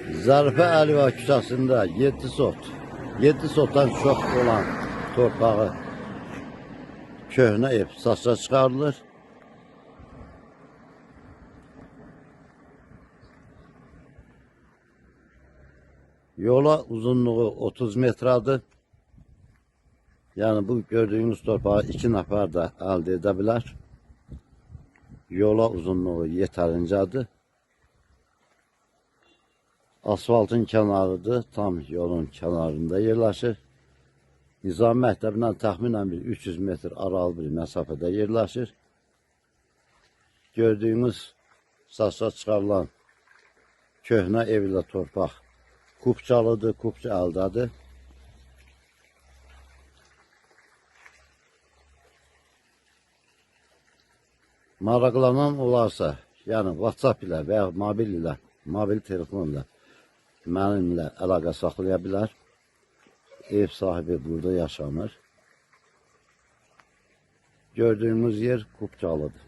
Zərifə Əliva küçəsində 7 sot, 7 sotdan çox olan torpağı köhnə ev satışa çıxarılır. Yola uzunluğu 30 metradır. Yəni bu gördüyünüz torpağı 2 nəfər də əldə edə bilər. Yola uzunluğu yetərincədir. Asfaltın kənarıdır, tam yolun kənarında yerləşir. Nizami məktəbindən təxminən bir 300 metr aralı bir məsafədə yerləşir. Gördüyünüz satışa çıxarılan köhnə ev ilə torpaq Kupçalıdır, Kupça əldədir. Maraqlanan olarsa, yəni WhatsApp ilə və ya mobil telefonla mənimlə əlaqə saxlaya bilər. Ev sahibi burada yaşanır. Gördüyünüz yer Kupçalıdır.